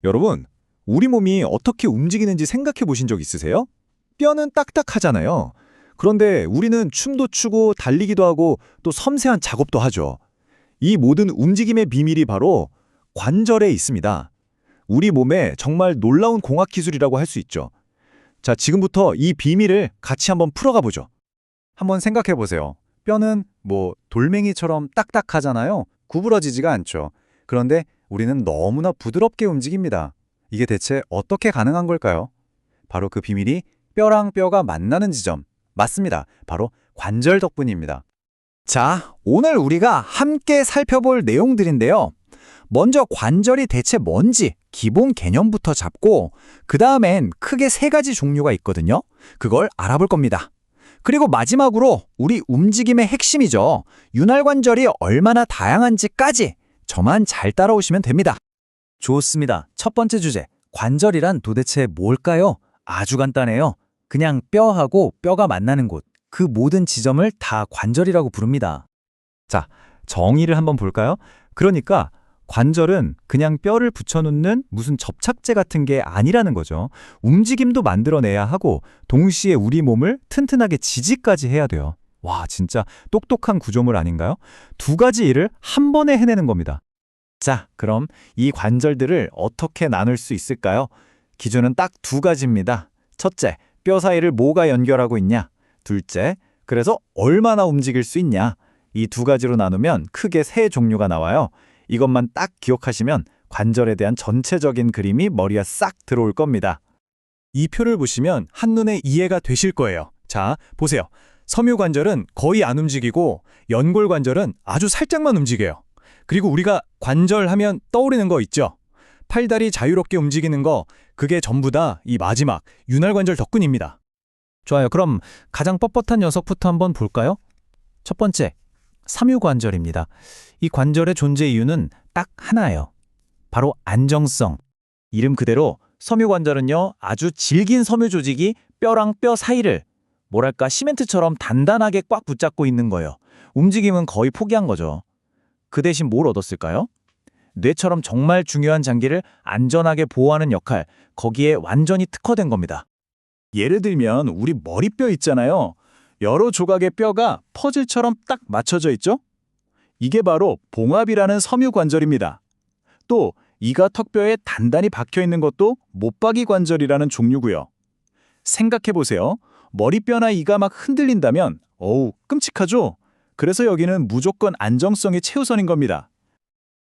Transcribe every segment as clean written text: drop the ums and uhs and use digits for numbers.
여러분, 우리 몸이 어떻게 움직이는지 생각해 보신 적 있으세요? 뼈는 딱딱하잖아요. 그런데 우리는 춤도 추고 달리기도 하고 또 섬세한 작업도 하죠. 이 모든 움직임의 비밀이 바로 관절에 있습니다. 우리 몸에 정말 놀라운 공학 기술이라고 할 수 있죠. 자, 지금부터 이 비밀을 같이 한번 풀어가 보죠. 한번 생각해 보세요. 뼈는 돌멩이처럼 딱딱하잖아요. 구부러지지가 않죠. 그런데 우리는 너무나 부드럽게 움직입니다. 이게 대체 어떻게 가능한 걸까요? 바로 그 비밀이 뼈랑 뼈가 만나는 지점. 맞습니다. 바로 관절 덕분입니다. 자, 오늘 우리가 함께 살펴볼 내용들인데요. 먼저 관절이 대체 뭔지 기본 개념부터 잡고 그 다음엔 크게 세 가지 종류가 있거든요. 그걸 알아볼 겁니다. 그리고 마지막으로 우리 움직임의 핵심이죠. 윤활관절이 얼마나 다양한지까지 저만 잘 따라오시면 됩니다. 좋습니다. 첫 번째 주제, 관절이란 도대체 뭘까요? 아주 간단해요. 그냥 뼈하고 뼈가 만나는 곳, 그 모든 지점을 다 관절이라고 부릅니다. 자, 정의를 한번 볼까요? 그러니까 관절은 그냥 뼈를 붙여놓는 무슨 접착제 같은 게 아니라는 거죠. 움직임도 만들어내야 하고 동시에 우리 몸을 튼튼하게 지지까지 해야 돼요. 와, 진짜 똑똑한 구조물 아닌가요? 두 가지 일을 한 번에 해내는 겁니다. 자, 그럼 이 관절들을 어떻게 나눌 수 있을까요? 기준은 딱 두 가지입니다. 첫째, 뼈 사이를 뭐가 연결하고 있냐? 둘째, 그래서 얼마나 움직일 수 있냐? 이 두 가지로 나누면 크게 세 종류가 나와요. 이것만 딱 기억하시면 관절에 대한 전체적인 그림이 머리에 싹 들어올 겁니다. 이 표를 보시면 한눈에 이해가 되실 거예요. 자, 보세요. 섬유관절은 거의 안 움직이고 연골관절은 아주 살짝만 움직여요. 그리고 우리가 관절 하면 떠오르는 거 있죠? 팔다리 자유롭게 움직이는 거, 그게 전부 다 이 마지막 윤활관절 덕분입니다. 좋아요. 그럼 가장 뻣뻣한 녀석부터 한번 볼까요? 첫 번째, 삼유관절입니다. 이 관절의 존재 이유는 딱 하나예요. 바로 안정성. 이름 그대로 섬유관절은요, 아주 질긴 섬유 조직이 뼈랑 뼈 사이를 시멘트처럼 단단하게 꽉 붙잡고 있는 거예요. 움직임은 거의 포기한 거죠. 그 대신 뭘 얻었을까요? 뇌처럼 정말 중요한 장기를 안전하게 보호하는 역할, 거기에 완전히 특화된 겁니다. 예를 들면 우리 머리뼈 있잖아요. 여러 조각의 뼈가 퍼즐처럼 딱 맞춰져 있죠? 이게 바로 봉합이라는 섬유관절입니다. 또 이가 턱뼈에 단단히 박혀 있는 것도 못박이 관절이라는 종류고요. 생각해보세요. 머리뼈나 이가 막 흔들린다면 어우, 끔찍하죠? 그래서 여기는 무조건 안정성이 최우선인 겁니다.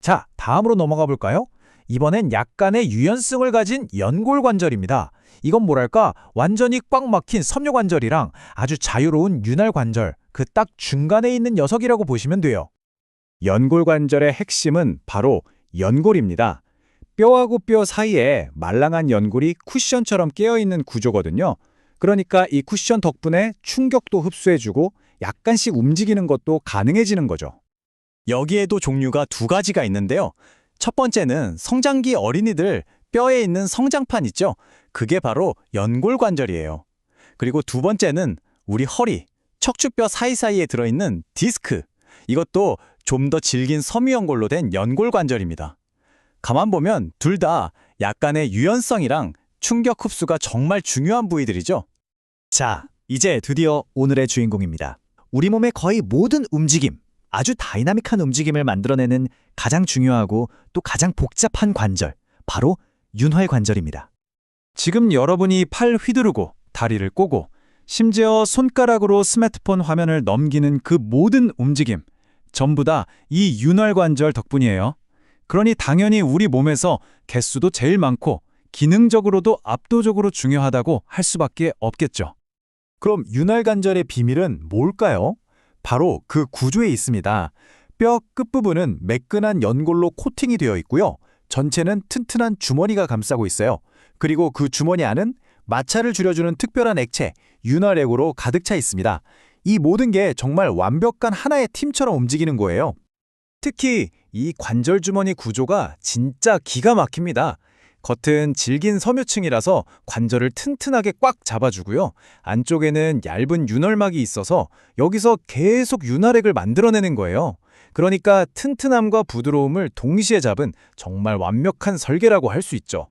자, 다음으로 넘어가 볼까요? 이번엔 약간의 유연성을 가진 연골관절입니다. 이건 완전히 꽉 막힌 섬유관절이랑 아주 자유로운 윤활관절, 그 딱 중간에 있는 녀석이라고 보시면 돼요. 연골관절의 핵심은 바로 연골입니다. 뼈하고 뼈 사이에 말랑한 연골이 쿠션처럼 깨어있는 구조거든요. 그러니까 이 쿠션 덕분에 충격도 흡수해주고 약간씩 움직이는 것도 가능해지는 거죠. 여기에도 종류가 두 가지가 있는데요. 첫 번째는 성장기 어린이들 뼈에 있는 성장판 있죠? 그게 바로 연골관절이에요. 그리고 두 번째는 우리 허리, 척추뼈 사이사이에 들어있는 디스크. 이것도 좀 더 질긴 섬유연골로 된 연골관절입니다. 가만 보면 둘 다 약간의 유연성이랑 충격 흡수가 정말 중요한 부위들이죠. 자, 이제 드디어 오늘의 주인공입니다. 우리 몸의 거의 모든 움직임, 아주 다이나믹한 움직임을 만들어내는 가장 중요하고 또 가장 복잡한 관절, 바로 윤활관절입니다. 지금 여러분이 팔 휘두르고 다리를 꼬고 심지어 손가락으로 스마트폰 화면을 넘기는 그 모든 움직임, 전부 다 이 윤활관절 덕분이에요. 그러니 당연히 우리 몸에서 개수도 제일 많고 기능적으로도 압도적으로 중요하다고 할 수밖에 없겠죠. 그럼 윤활관절의 비밀은 뭘까요? 바로 그 구조에 있습니다. 뼈 끝부분은 매끈한 연골로 코팅이 되어 있고요. 전체는 튼튼한 주머니가 감싸고 있어요. 그리고 그 주머니 안은 마찰을 줄여주는 특별한 액체, 윤활액으로 가득 차 있습니다. 이 모든 게 정말 완벽한 하나의 팀처럼 움직이는 거예요. 특히 이 관절 주머니 구조가 진짜 기가 막힙니다. 겉은 질긴 섬유층이라서 관절을 튼튼하게 꽉 잡아주고요. 안쪽에는 얇은 윤활막이 있어서 여기서 계속 윤활액을 만들어내는 거예요. 그러니까 튼튼함과 부드러움을 동시에 잡은 정말 완벽한 설계라고 할 수 있죠.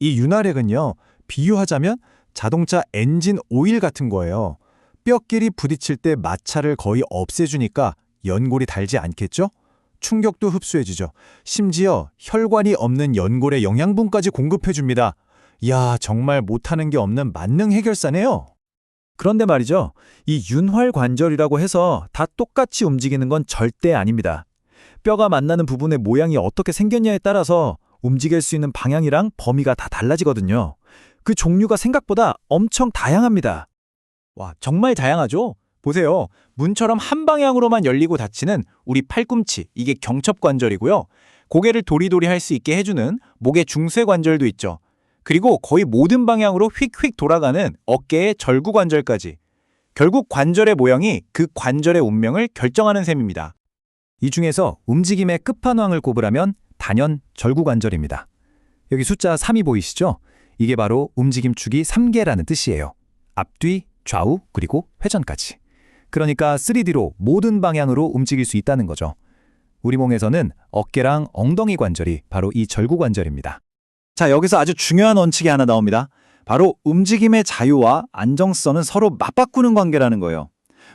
이 윤활액은요, 비유하자면 자동차 엔진 오일 같은 거예요. 뼈끼리 부딪힐 때 마찰을 거의 없애주니까 연골이 닳지 않겠죠? 충격도 흡수해주죠. 심지어 혈관이 없는 연골에 영양분까지 공급해줍니다. 이야, 정말 못하는 게 없는 만능 해결사네요. 그런데 말이죠. 이 윤활관절이라고 해서 다 똑같이 움직이는 건 절대 아닙니다. 뼈가 만나는 부분의 모양이 어떻게 생겼냐에 따라서 움직일 수 있는 방향이랑 범위가 다 달라지거든요. 그 종류가 생각보다 엄청 다양합니다. 와, 정말 다양하죠? 보세요. 문처럼 한 방향으로만 열리고 닫히는 우리 팔꿈치, 이게 경첩관절이고요. 고개를 도리도리 할 수 있게 해주는 목의 중쇄관절도 있죠. 그리고 거의 모든 방향으로 휙휙 돌아가는 어깨의 절구관절까지. 결국 관절의 모양이 그 관절의 운명을 결정하는 셈입니다. 이 중에서 움직임의 끝판왕을 꼽으라면 단연 절구관절입니다. 여기 숫자 3이 보이시죠? 이게 바로 움직임 축이 3개라는 뜻이에요. 앞뒤, 좌우, 그리고 회전까지. 그러니까 3D로 모든 방향으로 움직일 수 있다는 거죠. 우리 몸에서는 어깨랑 엉덩이 관절이 바로 이 절구관절입니다. 자, 여기서 아주 중요한 원칙이 하나 나옵니다. 바로 움직임의 자유와 안정성은 서로 맞바꾸는 관계라는 거예요.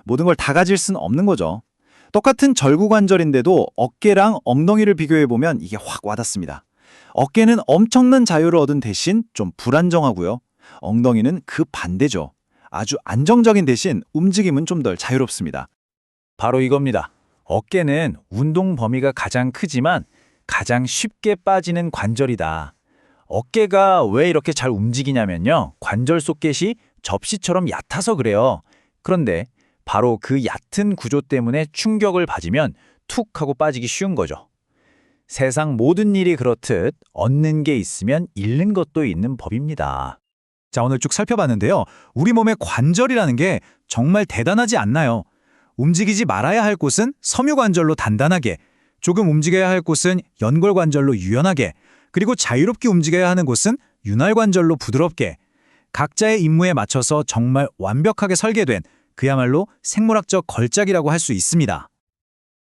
모든 걸 다 가질 수는 없는 거죠. 똑같은 절구관절인데도 어깨랑 엉덩이를 비교해보면 이게 확 와닿습니다. 어깨는 엄청난 자유를 얻은 대신 좀 불안정하고요. 엉덩이는 그 반대죠. 아주 안정적인 대신 움직임은 좀 덜 자유롭습니다. 바로 이겁니다. 어깨는 운동 범위가 가장 크지만 가장 쉽게 빠지는 관절이다. 어깨가 왜 이렇게 잘 움직이냐면요. 관절 소켓이 접시처럼 얕아서 그래요. 그런데 바로 그 얕은 구조 때문에 충격을 받으면 툭 하고 빠지기 쉬운 거죠. 세상 모든 일이 그렇듯 얻는 게 있으면 잃는 것도 있는 법입니다. 자, 오늘 쭉 살펴봤는데요. 우리 몸의 관절이라는 게 정말 대단하지 않나요? 움직이지 말아야 할 곳은 섬유관절로 단단하게, 조금 움직여야 할 곳은 연골관절로 유연하게, 그리고 자유롭게 움직여야 하는 곳은 윤활관절로 부드럽게, 각자의 임무에 맞춰서 정말 완벽하게 설계된 그야말로 생물학적 걸작이라고 할 수 있습니다.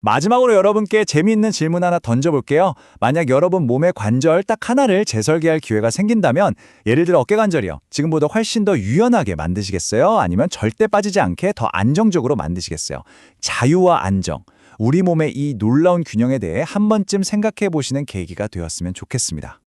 마지막으로 여러분께 재미있는 질문 하나 던져볼게요. 만약 여러분 몸의 관절 딱 하나를 재설계할 기회가 생긴다면, 예를 들어 어깨관절이요. 지금보다 훨씬 더 유연하게 만드시겠어요? 아니면 절대 빠지지 않게 더 안정적으로 만드시겠어요? 자유와 안정, 우리 몸의 이 놀라운 균형에 대해 한 번쯤 생각해 보시는 계기가 되었으면 좋겠습니다.